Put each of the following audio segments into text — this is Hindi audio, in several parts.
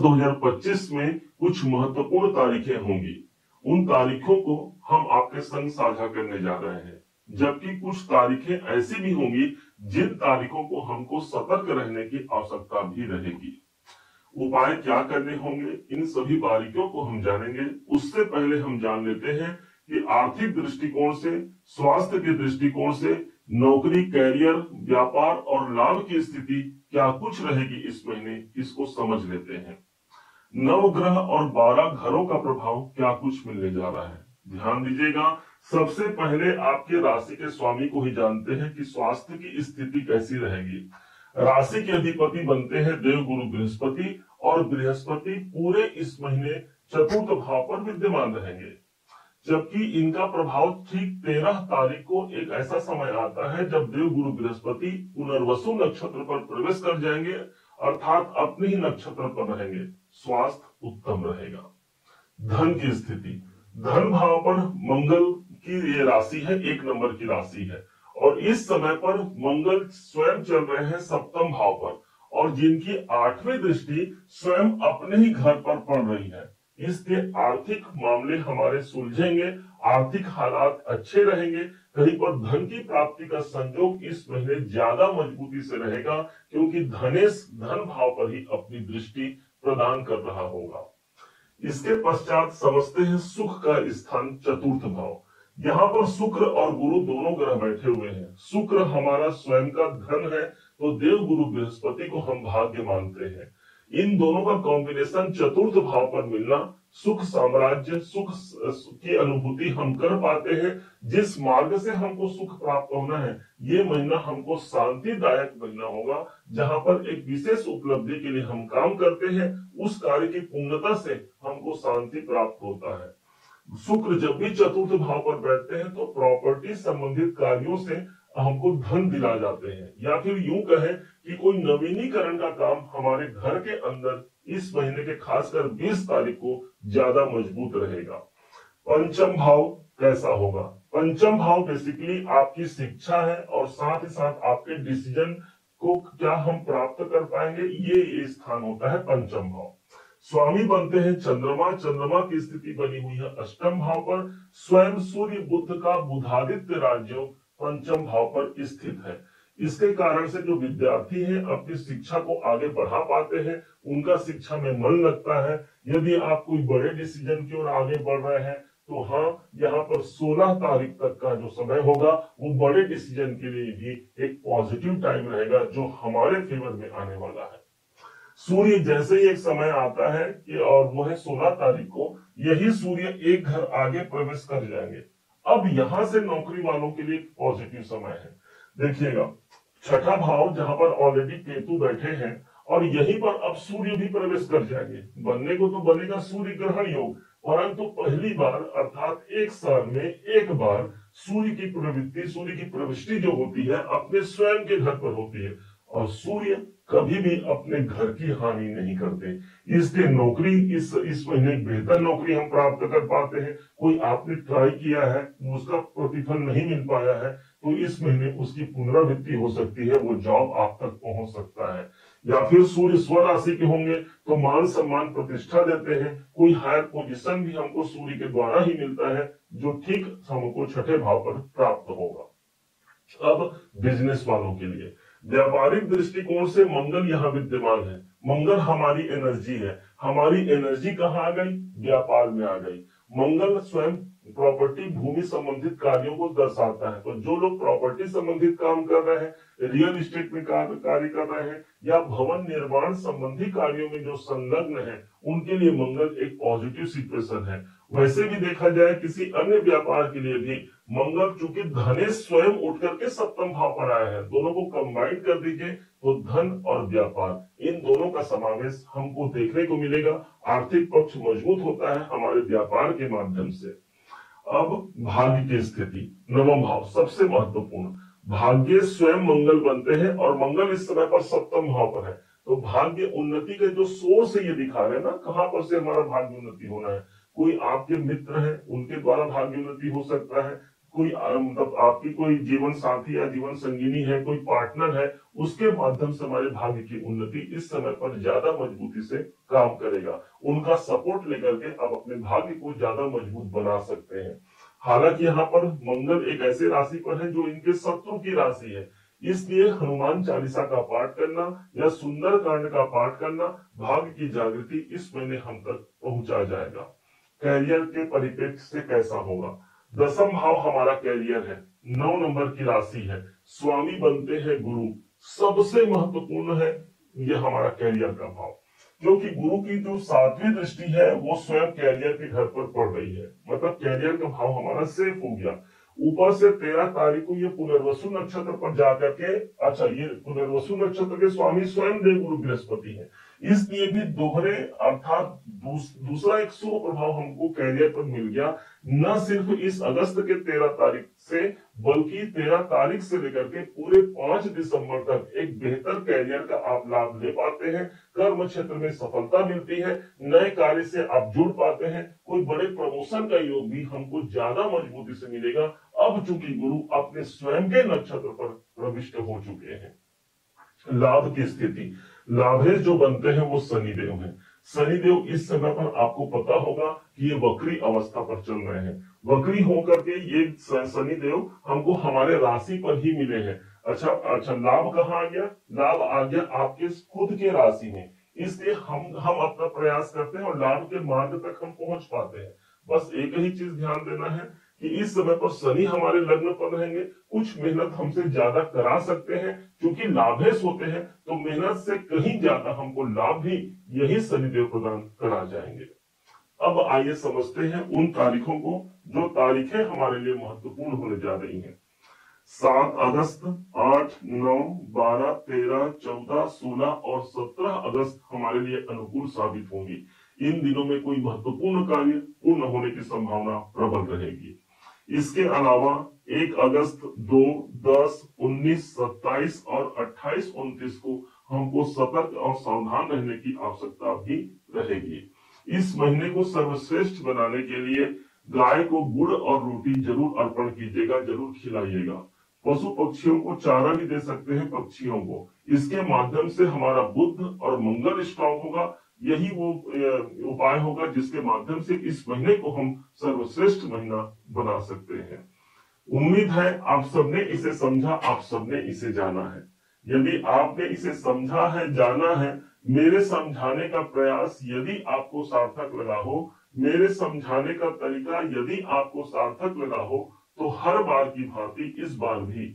10/10/2025 में कुछ महत्वपूर्ण तारीखें होंगी। उन तारीखों को हम आपके संग साझा करने जा रहे हैं, जबकि कुछ तारीखें ऐसी भी होंगी जिन तारीखों को हमको सतर्क रहने की आवश्यकता भी रहेगी। उपाय क्या करने होंगे, इन सभी बारीकियों को हम जानेंगे। उससे पहले हम जान लेते हैं कि आर्थिक दृष्टिकोण से, स्वास्थ्य के दृष्टिकोण से, नौकरी, कैरियर, व्यापार और लाभ की स्थिति क्या कुछ रहेगी इस महीने, इसको समझ लेते हैं। नवग्रह और 12 घरों का प्रभाव क्या कुछ मिलने जा रहा है, ध्यान दीजिएगा। सबसे पहले आपके राशि के स्वामी को ही जानते हैं कि स्वास्थ्य की स्थिति कैसी रहेगी। राशि के अधिपति बनते हैं देवगुरु बृहस्पति, और बृहस्पति पूरे इस महीने चतुर्थ भाव पर विद्यमान रहेंगे, जबकि इनका प्रभाव ठीक 13 तारीख को एक ऐसा समय आता है जब देवगुरु बृहस्पति पुनर्वसु नक्षत्र पर प्रवेश कर जाएंगे, अर्थात अपने ही नक्षत्र पर रहेंगे। स्वास्थ्य उत्तम रहेगा। धन की स्थिति, धन भाव पर मंगल की ये राशि है, 1 नंबर की राशि है, और इस समय पर मंगल स्वयं चल रहे हैं सप्तम भाव पर, और जिनकी 8वीं दृष्टि स्वयं अपने ही घर पर पड़ रही है। इसके आर्थिक मामले हमारे सुलझेंगे, आर्थिक हालात अच्छे रहेंगे। कहीं पर धन की प्राप्ति का संयोग इस महीने ज्यादा मजबूती से रहेगा, क्योंकि धनेश धन भाव पर ही अपनी दृष्टि प्रदान कर रहा होगा। इसके पश्चात समझते हैं सुख का स्थान चतुर्थ भाव। यहाँ पर शुक्र और गुरु दोनों ग्रह बैठे हुए हैं। शुक्र हमारा स्वयं का धन है, तो देव गुरु बृहस्पति को हम भाग्य मानते हैं। इन दोनों का कॉम्बिनेशन चतुर्थ भाव पर मिलना, सुख, साम्राज्य, सुख की अनुभूति हम कर पाते हैं। जिस मार्ग से हमको सुख प्राप्त होना है, ये महीना हमको शांतिदायक महीना होगा, जहां पर एक विशेष उपलब्धि के लिए हम काम करते हैं, उस कार्य की पूर्णता से हमको शांति प्राप्त होता है। शुक्र जब भी चतुर्थ भाव पर बैठते हैं तो प्रॉपर्टी संबंधित कार्यों से हमको धन दिला जाते हैं, या फिर यूं कहें कि कोई नवीनीकरण का काम हमारे घर के अंदर इस महीने के खासकर 20 तारीख को ज्यादा मजबूत रहेगा। पंचम भाव कैसा होगा? पंचम भाव बेसिकली आपकी शिक्षा है, और साथ ही साथ आपके डिसीजन को क्या हम प्राप्त कर पाएंगे, ये स्थान होता है पंचम भाव। स्वामी बनते हैं चंद्रमा, चंद्रमा की स्थिति बनी हुई है अष्टम भाव पर। स्वयं सूर्य बुध का बुधादित्य राजयोग पंचम भाव पर स्थित है। इसके कारण से जो विद्यार्थी हैं अपनी शिक्षा को आगे बढ़ा पाते हैं, उनका शिक्षा में मन लगता है। यदि आप कोई बड़े डिसीजन की ओर आगे बढ़ रहे हैं तो हाँ, यहाँ पर 16 तारीख तक का जो समय होगा वो बड़े डिसीजन के लिए भी एक पॉजिटिव टाइम रहेगा, जो हमारे फेवर में आने वाला है। सूर्य जैसे ही एक समय आता है कि और वो है 16 तारीख को, यही सूर्य एक घर आगे प्रवेश कर जाएंगे। अब यहां से नौकरी वालों के लिए पॉजिटिव समय है। देखिएगा, छठा भाव जहां पर ऑलरेडी केतु बैठे हैं, और यहीं पर अब सूर्य भी प्रवेश कर जाएंगे। बनने को तो बनेगा सूर्य ग्रहण योग, परंतु पहली बार अर्थात 1 साल में एक बार सूर्य की प्रवृत्ति, सूर्य की प्रविष्टि जो होती है अपने स्वयं के घर पर होती है, और सूर्य कभी भी अपने घर की हानि नहीं करते। इसके नौकरी इस महीने बेहतर नौकरी हम प्राप्त कर पाते हैं। कोई आपने ट्राई किया है, उसका प्रतिफल नहीं मिल पाया है, तो इस महीने उसकी पुनरावृत्ति हो सकती है, वो जॉब आप तक पहुंच सकता है। या फिर सूर्य स्वराशि के होंगे तो मान सम्मान प्रतिष्ठा देते हैं। कोई हायर पोजीशन भी हमको सूर्य के द्वारा ही मिलता है, जो ठीक हमको छठे भाव पर प्राप्त होगा। अब बिजनेस वालों के लिए व्यापारिक दृष्टिकोण से मंगल यहाँ विद्यमान है। मंगल हमारी एनर्जी है। हमारी एनर्जी कहाँ आ गई? व्यापार में आ गई। मंगल स्वयं प्रॉपर्टी, भूमि संबंधित कार्यों को दर्शाता है। तो जो लोग प्रॉपर्टी संबंधित काम कर रहे हैं, रियल एस्टेट में कार्य कर रहे हैं, या भवन निर्माण संबंधी कार्यों में जो संलग्न है, उनके लिए मंगल एक पॉजिटिव सिचुएशन है। वैसे भी देखा जाए किसी अन्य व्यापार के लिए भी मंगल, चूंकि धनेश स्वयं उठ करके सप्तम भाव पर आया है, दोनों को कंबाइन कर दीजिए तो धन और व्यापार, इन दोनों का समावेश हमको देखने को मिलेगा। आर्थिक पक्ष मजबूत होता है हमारे व्यापार के माध्यम से। अब भाग्य की स्थिति, नवम भाव सबसे महत्वपूर्ण। भाग्य स्वयं मंगल बनते हैं, और मंगल इस समय पर सप्तम भाव पर है, तो भाग्य उन्नति के जो सोर्स है ये दिखा रहे हैं ना, कहां पर से हमारा भाग्य उन्नति होना है। कोई आपके मित्र हैं, उनके द्वारा भाग्य उन्नति हो सकता है। कोई मतलब आपकी कोई जीवन साथी या जीवन संगिनी है, कोई पार्टनर है, उसके माध्यम से हमारे भाग्य की उन्नति इस समय पर ज्यादा मजबूती से काम करेगा। उनका सपोर्ट लेकर के आप अपने भाग्य को ज्यादा मजबूत बना सकते हैं। हालांकि यहाँ पर मंगल एक ऐसे राशि पर है जो इनके शत्रु की राशि है, इसलिए हनुमान चालीसा का पाठ करना या सुंदर कांड का पाठ करना भाग्य की जागृति इस महीने हम तक पहुंचा जाएगा। कैरियर के परिप्रेक्ष्य से कैसा होगा? दसम भाव हमारा कैरियर है, 9 नंबर की राशि है, स्वामी बनते हैं गुरु, सबसे महत्वपूर्ण है यह हमारा कैरियर का भाव, क्योंकि गुरु की जो 7वीं दृष्टि है वो स्वयं कैरियर के घर पर पड़ रही है, मतलब कैरियर का भाव हमारा सेफ हो गया। ऊपर से 13 तारीख को ये पुनर्वसु नक्षत्र पर जाकर के, अच्छा ये पुनर्वसु नक्षत्र के स्वामी स्वयं देवगुरु बृहस्पति है, इसलिए भी दोहरे अर्थात दूसरा एक शुभ प्रभाव हमको कैरियर पर मिल गया। न सिर्फ इस अगस्त के 13 तारीख से, बल्कि 13 तारीख से लेकर के पूरे 5 दिसंबर तक एक बेहतर कैरियर का आप लाभ ले पाते हैं। कर्म क्षेत्र में सफलता मिलती है, नए कार्य से आप जुड़ पाते हैं, कोई बड़े प्रमोशन का योग भी हमको ज्यादा मजबूती से मिलेगा। अब चूंकि गुरु अपने स्वयं के नक्षत्र पर प्रविष्ट हो चुके हैं। लाभ की स्थिति, लाभेश जो बनते हैं वो शनिदेव हैं। शनिदेव इस समय पर आपको पता होगा कि ये वक्री अवस्था पर चल रहे हैं। वक्री होकर के ये शनिदेव हमको हमारे राशि पर ही मिले हैं। अच्छा, लाभ कहाँ आ गया? लाभ आ गया आपके खुद के राशि में, इसलिए हम अपना प्रयास करते हैं और लाभ के मार्ग तक हम पहुंच पाते हैं। बस एक ही चीज ध्यान देना है कि इस समय पर शनि हमारे लग्न पर रहेंगे, कुछ मेहनत हमसे ज्यादा करा सकते हैं, क्योंकि लाभेश होते हैं तो मेहनत से कहीं ज्यादा हमको लाभ भी यही शनिदेव प्रदान करा जाएंगे। अब आइए समझते हैं उन तारीखों को जो तारीखें हमारे लिए महत्वपूर्ण होने जा रही हैं। 7 अगस्त, 8, 9, 12, 13, 14, 16 और 17 अगस्त हमारे लिए अनुकूल साबित होंगी। इन दिनों में कोई महत्वपूर्ण कार्य पूर्ण होने की संभावना प्रबल रहेगी। इसके अलावा 1 अगस्त, 2, 10, 19, 27 और 28, 29 को हमको सतर्क और सावधान रहने की आवश्यकता भी रहेगी। इस महीने को सर्वश्रेष्ठ बनाने के लिए गाय को गुड़ और रोटी जरूर अर्पण कीजिएगा, जरूर खिलाइएगा। पशु पक्षियों को चारा भी दे सकते हैं पक्षियों को, इसके माध्यम से हमारा बुद्ध और मंगल स्ट्रांग होगा। यही वो उपाय होगा जिसके माध्यम से इस महीने को हम सर्वश्रेष्ठ महीना बना सकते हैं। उम्मीद है आप सबने इसे समझा, आप सबने इसे जाना है। यदि आपने इसे समझा है, जाना है, मेरे समझाने का प्रयास यदि आपको सार्थक लगा हो, मेरे समझाने का तरीका यदि आपको सार्थक लगा हो, तो हर बार की भांति इस बार भी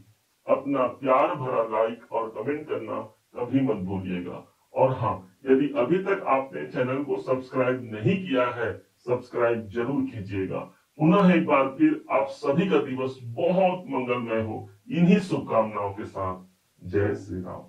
अपना प्यार भरा लाइक और कमेंट करना कभी मत भूलिएगा। और हाँ, यदि अभी तक आपने चैनल को सब्सक्राइब नहीं किया है, सब्सक्राइब जरूर कीजिएगा। पुनः एक बार फिर आप सभी का दिवस बहुत मंगलमय हो, इन्हीं शुभकामनाओं के साथ। जय श्री राम।